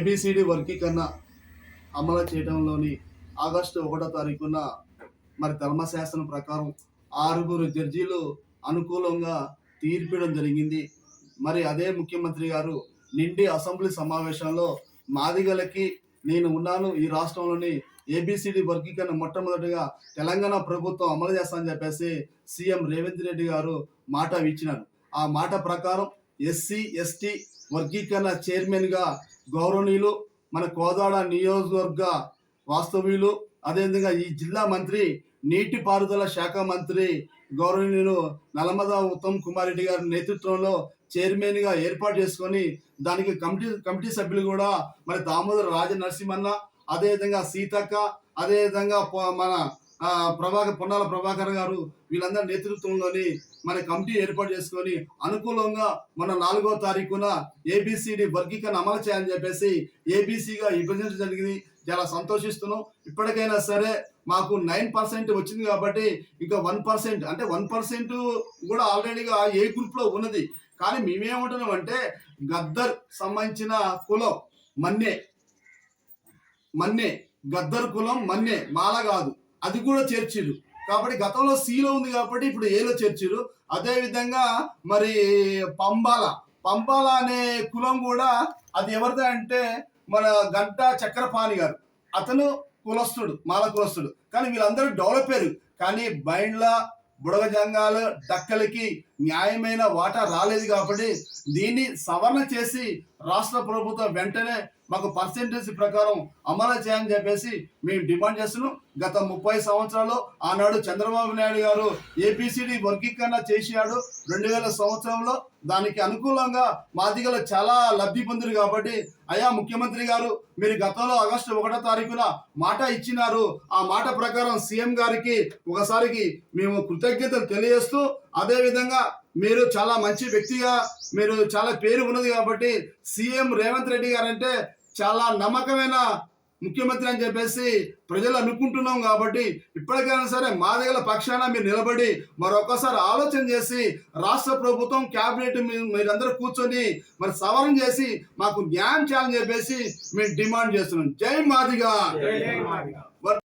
A B C D వర్గీకరణ అమలు చేయడంలోని August 1వ తారీఖున మరి ధర్మశాస్త్రం ప్రకారం 6 జడ్జీలు అనుకూలంగా తీర్పిడం జరిగింది. మరి అదే ముఖ్యమంత్రి గారు నిండి అసెంబ్లీ సమావేశంలో మాదిగలకి నేను ఉన్నాను, ఈ రాష్ట్రంలోని ఏబిసిడి వర్గీకరణ మొట్టమొదటిగా తెలంగాణ ప్రభుత్వం అమలు చేస్తామని చెప్పేసి సీఎం రేవంత్ రెడ్డి గారు మాట ఇచ్చినారు. ఆ మాట ప్రకారం ఎస్సీ ఎస్టీ వర్గీకరణ చైర్మన్గా గౌరవనీయులు మన కోదాడ నియోజకవర్గ వాస్తవ్యులు, అదేవిధంగా ఈ జిల్లా మంత్రి నీటిపారుదల శాఖ మంత్రి గౌరవనీయులు నల్లమద ఉత్తమ్ కుమార్ రెడ్డి గారి నేతృత్వంలో చైర్మన్గా ఏర్పాటు చేసుకొని దానికి కమిటీ సభ్యులు కూడా మరి దామోదర రాజ నరసింహన్న, అదేవిధంగా సీతక్క, అదేవిధంగా మన పొన్నాల ప్రభాకర్ గారు వీళ్ళందరి నేతృత్వంలోని మన కమిటీ ఏర్పాటు చేసుకొని అనుకూలంగా మన 4వ తారీఖున ఏబిసిడి వర్గీకరణ అమలు చేయాలని చెప్పేసి ఏబిసిగా విభజించడం జరిగింది. చాలా సంతోషిస్తున్నాం. ఇప్పటికైనా సరే మాకు 9% వచ్చింది కాబట్టి ఇంకా 1% అంటే 1% కూడా ఆల్రెడీగా ఏ గ్రూప్ లో ఉన్నది. కానీ మేమేమంటున్నాం అంటే గద్దర్ సంబంధించిన కులం మన్నే గద్దర్ కులం మన్నే, మాల కాదు, అది కూడా చేర్చిరు. కాబట్టి గతంలో సిలో ఉంది కాబట్టి ఇప్పుడు ఏలో చేర్చిరు. అదే విధంగా మరి పంబాల అనే కులం కూడా అది ఎవరిది అంటే మన గంట చక్రపాణి గారు, అతను కులస్తుడు, మాల కులస్తుడు. కానీ వీళ్ళందరూ డెవలప్ అయ్యారు. కానీ బైండ్ల బుడగ జంగాలు డక్కలకి న్యాయమైన వాటా రాలేదు కాబట్టి దీన్ని సవరణ చేసి రాష్ట్ర ప్రభుత్వం వెంటనే మాకు పర్సెంటేజ్ ప్రకారం అమలు చేయాలని చెప్పేసి మేము డిమాండ్ చేస్తున్నాం. గత 30 సంవత్సరాలు ఆనాడు చంద్రబాబు నాయుడు గారు ఏబిసిడి వర్గీకరణ చేశాడు 2000 సంవత్సరంలో. దానికి అనుకూలంగా మాదిగలు చాలా లబ్ధి పొందారు. కాబట్టి అయ్యా ముఖ్యమంత్రి గారు, మీరు గతంలో ఆగస్టు 1వ తారీఖున మాట ఇచ్చినారు. ఆ మాట ప్రకారం సీఎం గారికి ఒకసారికి మేము కృతజ్ఞతలు తెలియజేస్తూ, అదే విధంగా మీరు చాలా మంచి వ్యక్తిగా మీరు చాలా పేరు ఉన్నది కాబట్టి సీఎం రేవంత్ రెడ్డి గారు అంటే చాలా నమ్మకమైన ముఖ్యమంత్రి అని చెప్పేసి ప్రజలు అనుకుంటున్నాం. కాబట్టి ఇప్పటికైనా సరే మాదిగల పక్షాన మీరు నిలబడి మరొకసారి ఆలోచన చేసి రాష్ట్ర ప్రభుత్వం క్యాబినెట్ మీరందరూ కూర్చొని మరి సవరణ చేసి మాకు న్యాయం చేయాలని చెప్పేసి మేము డిమాండ్ చేస్తున్నాం. జై మాదిగ.